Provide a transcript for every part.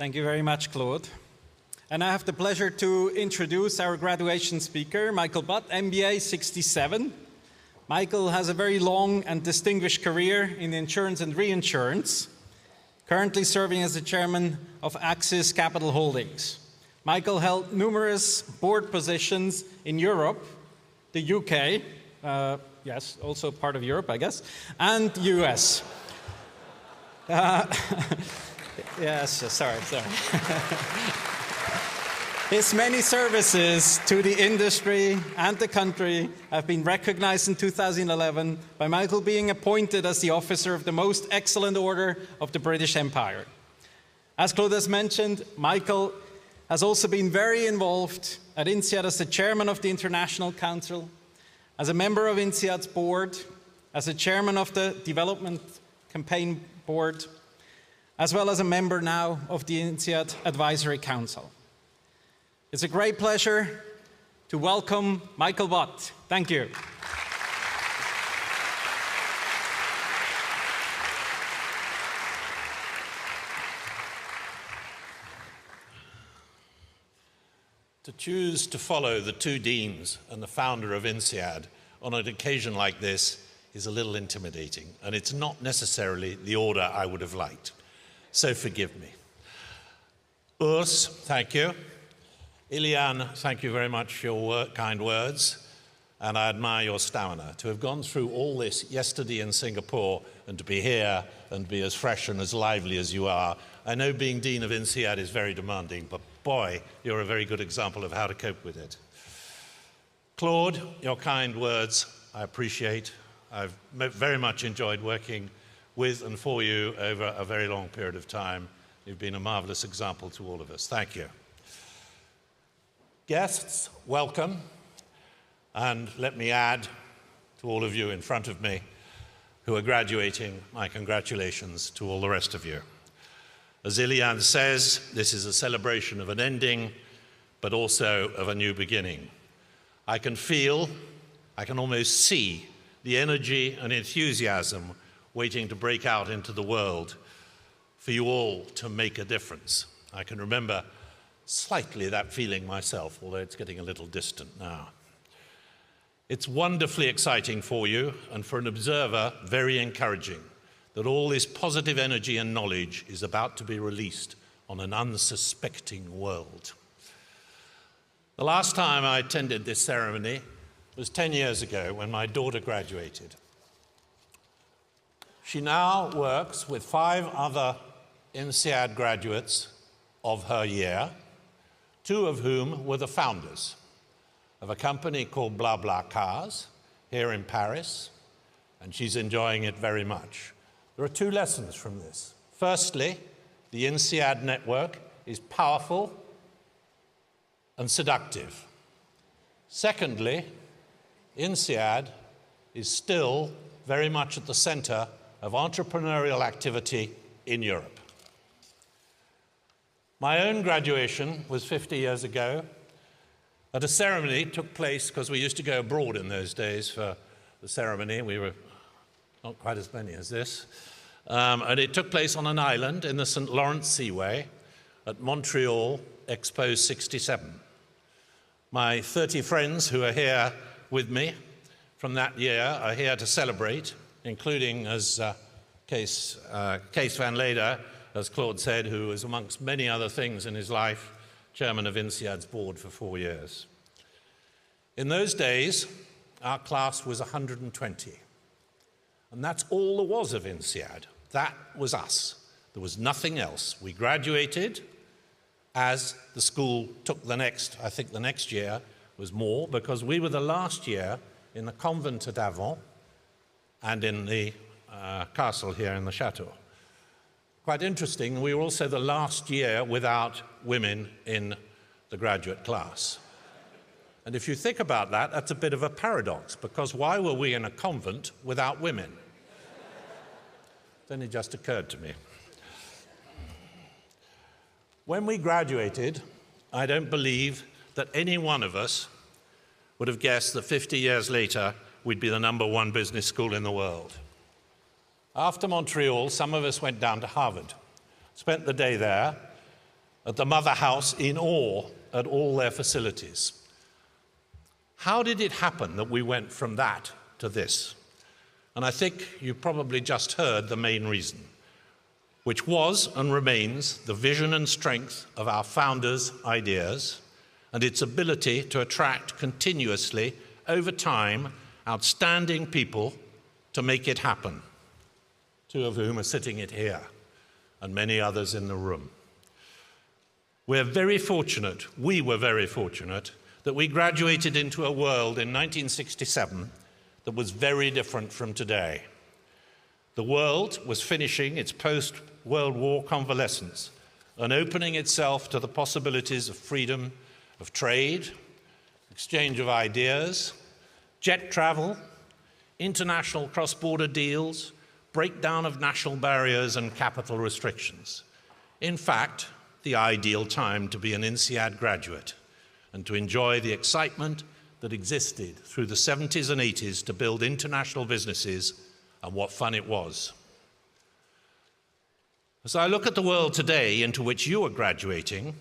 Thank you very much, Claude. And I have the pleasure to introduce our graduation speaker, Michael Butt, MBA 67. Michael has a very long and distinguished career in insurance and reinsurance, currently serving as the chairman of Axis Capital Holdings. Michael held numerous board positions in Europe, the UK, yes, also part of Europe, I guess, and US. Yes, sorry. His many services to the industry and the country have been recognized in 2011 by Michael being appointed as the officer of the Most Excellent Order of the British Empire. As Claude has mentioned, Michael has also been very involved at INSEAD as the chairman of the International Council, as a member of INSEAD's board, as a chairman of the Development Campaign Board, as well as a member now of the INSEAD Advisory Council. It's a great pleasure to welcome Michael Butt. Thank you. To choose to follow the two deans and the founder of INSEAD on an occasion like this is a little intimidating, and it's not necessarily the order I would have liked. So forgive me. Urs, thank you. Ilian, thank you very much for your kind words, and I admire your stamina. To have gone through all this yesterday in Singapore and to be here and be as fresh and as lively as you are. I know being Dean of INSEAD is very demanding, but boy, you're a very good example of how to cope with it. Claude, your kind words I appreciate. I've very much enjoyed working with and for you over a very long period of time. You've been a marvelous example to all of us. Thank you. Guests, welcome. And let me add to all of you in front of me who are graduating, my congratulations to all the rest of you. As Ilian says, this is a celebration of an ending, but also of a new beginning. I can feel, I can almost see the energy and enthusiasm waiting to break out into the world for you all to make a difference. I can remember slightly that feeling myself, although it's getting a little distant now. It's wonderfully exciting for you, and for an observer, very encouraging, that all this positive energy and knowledge is about to be released on an unsuspecting world. The last time I attended this ceremony was 10 years ago when my daughter graduated. She now works with 5 other INSEAD graduates of her year, 2 of whom were the founders of a company called BlaBlaCars here in Paris, and she's enjoying it very much. There are 2 lessons from this. Firstly, the INSEAD network is powerful and seductive. Secondly, INSEAD is still very much at the center of entrepreneurial activity in Europe. My own graduation was 50 years ago at a ceremony that took place, because we used to go abroad in those days for the ceremony. We were not quite as many as this. And it took place on an island in the St. Lawrence Seaway at Montreal, Expo 67. My 30 friends who are here with me from that year are here to celebrate, including, as Kees van Leder, as Claude said, who was, amongst many other things in his life, chairman of INSEAD's board for 4 years. In those days, our class was 120. And that's all there was of INSEAD. That was us. There was nothing else. We graduated as the school took the next, I think the next year was more, because we were the last year in the convent at Avon and in the castle here in the chateau. Quite interesting, we were also the last year without women in the graduate class. And if you think about that, that's a bit of a paradox, because why were we in a convent without women? Then it just occurred to me. When we graduated, I don't believe that any one of us would have guessed that 50 years later we'd be the #1 business school in the world. After Montreal, some of us went down to Harvard, spent the day there, at the mother house in awe at all their facilities. How did it happen that we went from that to this? And I think you probably just heard the main reason, which was and remains the vision and strength of our founders' ideas and its ability to attract continuously, over time, outstanding people to make it happen, two of whom are sitting here, and many others in the room. We were very fortunate that we graduated into a world in 1967 that was very different from today. The world was finishing its post-World War convalescence and opening itself to the possibilities of freedom of trade, exchange of ideas, jet travel, international cross-border deals, breakdown of national barriers and capital restrictions. In fact, the ideal time to be an INSEAD graduate and to enjoy the excitement that existed through the 70s and 80s to build international businesses, and what fun it was. As I look at the world today into which you are graduating,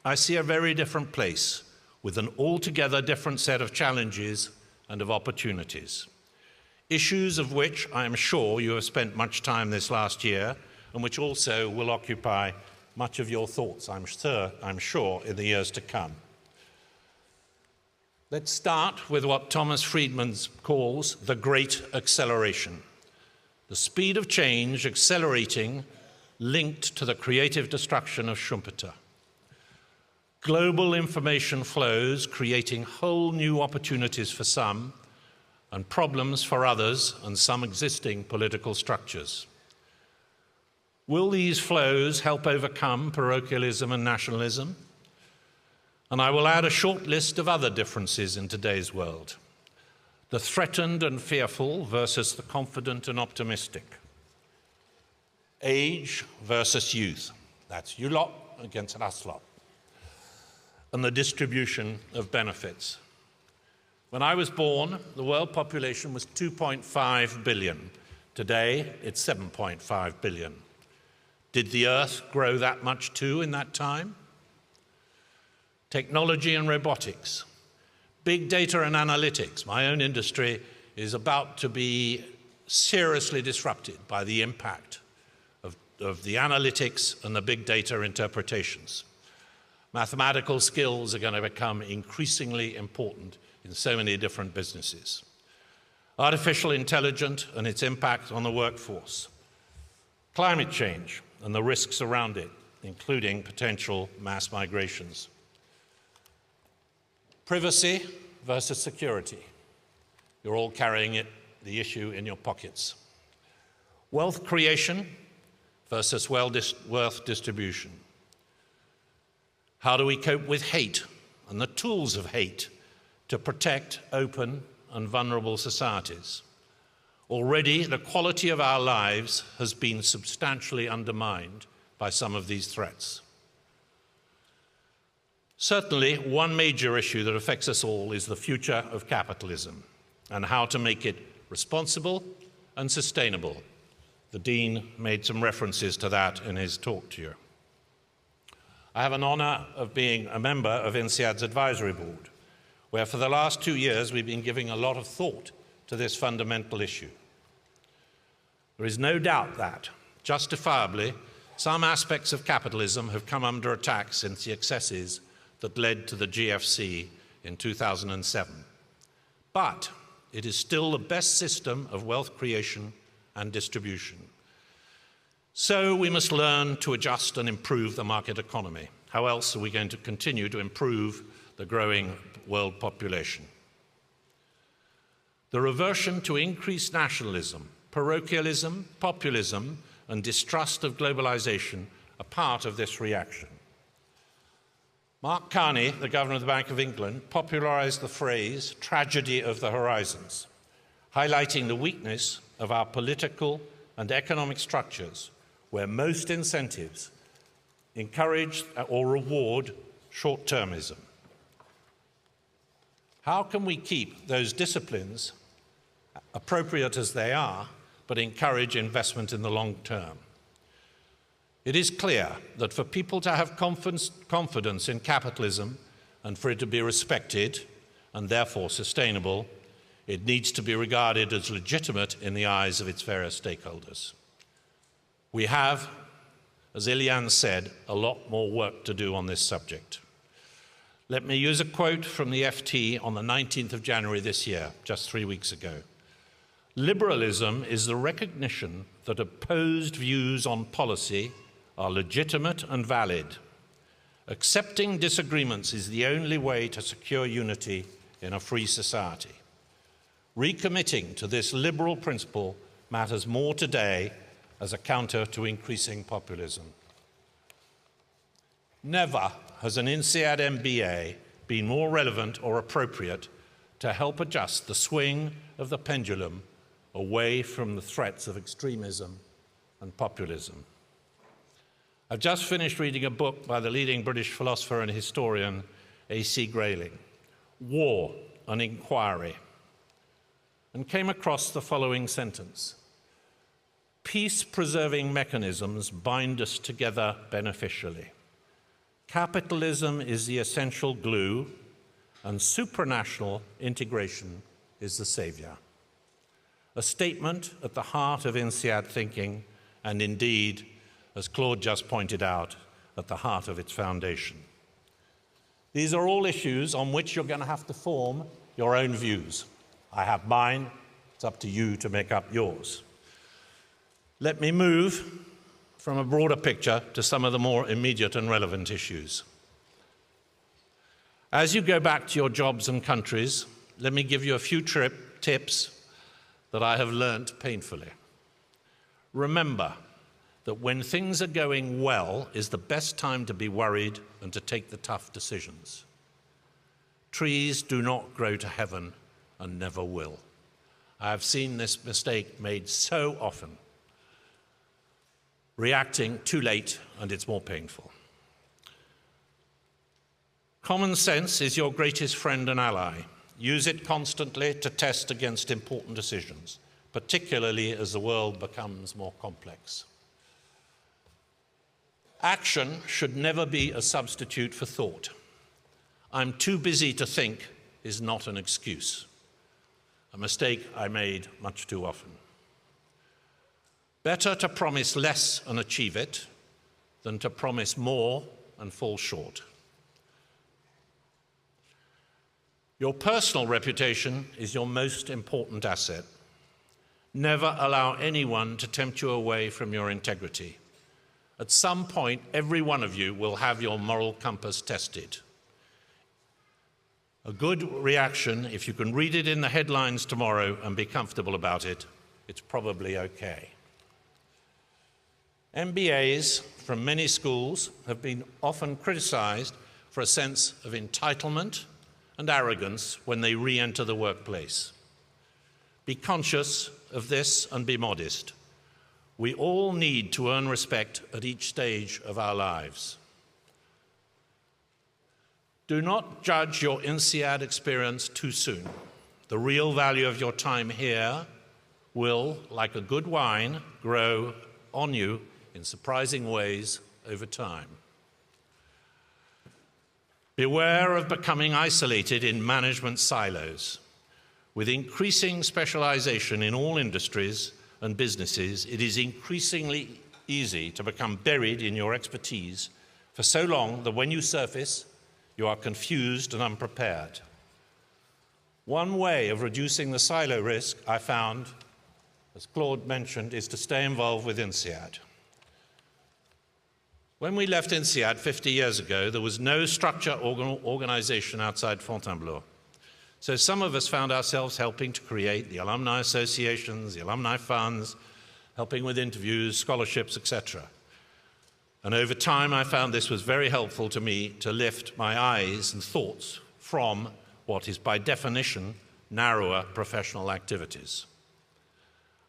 I see a very different place with an altogether different set of challenges and of opportunities. Issues of which I am sure you have spent much time this last year and which also will occupy much of your thoughts, I'm sure, in the years to come. Let's start with what Thomas Friedman calls the Great Acceleration. The speed of change accelerating, linked to the creative destruction of Schumpeter. Global information flows creating whole new opportunities for some and problems for others and some existing political structures. Will these flows help overcome parochialism and nationalism? And I will add a short list of other differences in today's world. The threatened and fearful versus the confident and optimistic. Age versus youth. That's you lot against us lot. And the distribution of benefits. When I was born, the world population was 2.5 billion. Today, it's 7.5 billion. Did the Earth grow that much too in that time? Technology and robotics, big data and analytics. My own industry is about to be seriously disrupted by the impact of the analytics and the big data interpretations. Mathematical skills are going to become increasingly important in so many different businesses. Artificial intelligence and its impact on the workforce. Climate change and the risks around it, including potential mass migrations. Privacy versus security. You're all carrying the issue in your pockets. Wealth creation versus wealth distribution. How do we cope with hate and the tools of hate to protect open and vulnerable societies? Already, the quality of our lives has been substantially undermined by some of these threats. Certainly, one major issue that affects us all is the future of capitalism and how to make it responsible and sustainable. The Dean made some references to that in his talk to you. I have an honor of being a member of INSEAD's advisory board, where for the last 2 years we've been giving a lot of thought to this fundamental issue. There is no doubt that, justifiably, some aspects of capitalism have come under attack since the excesses that led to the GFC in 2007. But it is still the best system of wealth creation and distribution. So we must learn to adjust and improve the market economy. How else are we going to continue to improve the growing world population? The reversion to increased nationalism, parochialism, populism, and distrust of globalization are part of this reaction. Mark Carney, the Governor of the Bank of England, popularized the phrase tragedy of the horizons, highlighting the weakness of our political and economic structures where most incentives encourage or reward short-termism. How can we keep those disciplines, appropriate as they are, but encourage investment in the long term? It is clear that for people to have confidence in capitalism and for it to be respected and therefore sustainable, it needs to be regarded as legitimate in the eyes of its various stakeholders. We have, as Ilian said, a lot more work to do on this subject. Let me use a quote from the FT on the 19th of January this year, just 3 weeks ago. "Liberalism is the recognition that opposed views on policy are legitimate and valid. Accepting disagreements is the only way to secure unity in a free society. Recommitting to this liberal principle matters more today as a counter to increasing populism." Never has an INSEAD MBA been more relevant or appropriate to help adjust the swing of the pendulum away from the threats of extremism and populism. I've just finished reading a book by the leading British philosopher and historian A.C. Grayling, War, an Inquiry, and came across the following sentence: "Peace-preserving mechanisms bind us together beneficially. Capitalism is the essential glue, and supranational integration is the savior." A statement at the heart of INSEAD thinking, and indeed, as Claude just pointed out, at the heart of its foundation. These are all issues on which you're going to have to form your own views. I have mine, it's up to you to make up yours. Let me move from a broader picture to some of the more immediate and relevant issues. As you go back to your jobs and countries, let me give you a few tips that I have learnt painfully. Remember that when things are going well is the best time to be worried and to take the tough decisions. Trees do not grow to heaven and never will. I have seen this mistake made so often. Reacting too late, and it's more painful. Common sense is your greatest friend and ally. Use it constantly to test against important decisions, particularly as the world becomes more complex. Action should never be a substitute for thought. "I'm too busy to think" is not an excuse, a mistake I made much too often. Better to promise less and achieve it than to promise more and fall short. Your personal reputation is your most important asset. Never allow anyone to tempt you away from your integrity. At some point, every one of you will have your moral compass tested. A good reaction, if you can read it in the headlines tomorrow and be comfortable about it, it's probably okay. MBAs from many schools have been often criticized for a sense of entitlement and arrogance when they re-enter the workplace. Be conscious of this and be modest. We all need to earn respect at each stage of our lives. Do not judge your INSEAD experience too soon. The real value of your time here will, like a good wine, grow on you in surprising ways over time. Beware of becoming isolated in management silos. With increasing specialization in all industries and businesses, it is increasingly easy to become buried in your expertise for so long that when you surface, you are confused and unprepared. One way of reducing the silo risk, I found, as Claude mentioned, is to stay involved with INSEAD. When we left INSEAD 50 years ago, there was no structure or organization outside Fontainebleau. So some of us found ourselves helping to create the alumni associations, the alumni funds, helping with interviews, scholarships, etc. And over time, I found this was very helpful to me to lift my eyes and thoughts from what is by definition narrower professional activities.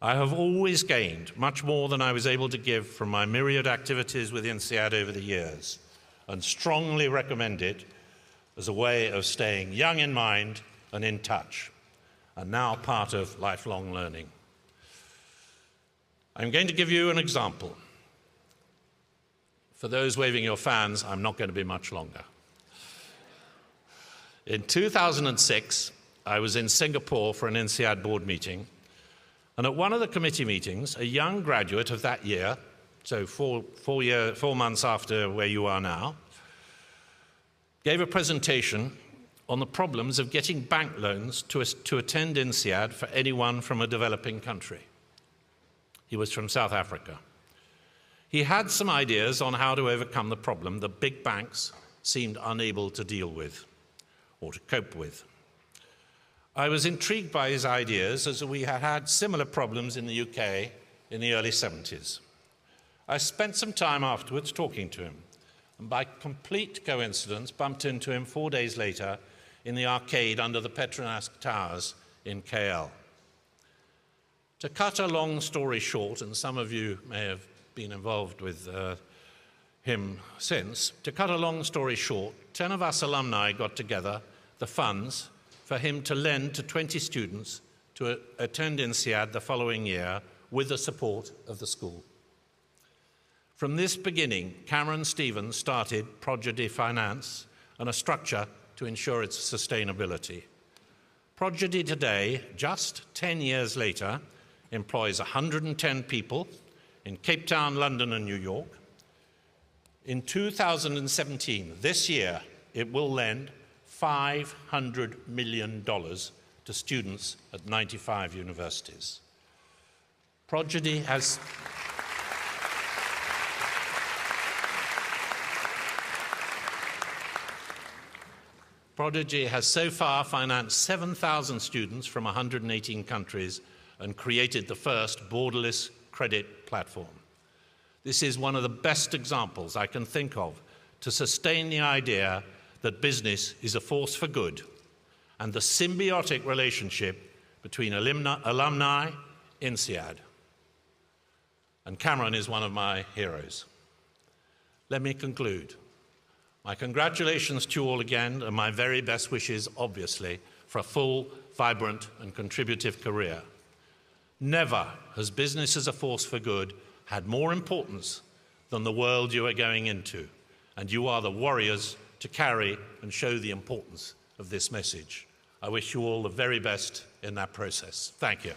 I have always gained much more than I was able to give from my myriad activities with INSEAD over the years, and strongly recommend it as a way of staying young in mind and in touch, and now part of lifelong learning. I'm going to give you an example. For those waving your fans, I'm not going to be much longer. In 2006, I was in Singapore for an INSEAD board meeting, and at one of the committee meetings, a young graduate of that year, so 4 months after where you are now, gave a presentation on the problems of getting bank loans to attend INSEAD for anyone from a developing country. He was from South Africa. He had some ideas on how to overcome the problem that big banks seemed unable to deal with or to cope with. I was intrigued by his ideas as we had had similar problems in the UK in the early 70s. I spent some time afterwards talking to him, and by complete coincidence bumped into him 4 days later in the arcade under the Petronas Towers in KL. To cut a long story short, and some of you may have been involved with him since, to cut a long story short, 10 of us alumni got together the funds for him to lend to 20 students to attend INSEAD the following year with the support of the school. From this beginning, Cameron Stevens started Prodigy Finance and a structure to ensure its sustainability. Prodigy today, just 10 years later, employs 110 people in Cape Town, London, and New York. In 2017, this year, it will lend $500 million to students at 95 universities. Prodigy has so far financed 7,000 students from 118 countries and created the first borderless credit platform. This is one of the best examples I can think of to sustain the idea that business is a force for good and the symbiotic relationship between alumni, INSEAD. And Cameron is one of my heroes. Let me conclude. My congratulations to you all again, and my very best wishes, obviously, for a full, vibrant, and contributive career. Never has business as a force for good had more importance than the world you are going into, and you are the warriors to carry and show the importance of this message. I wish you all the very best in that process. Thank you.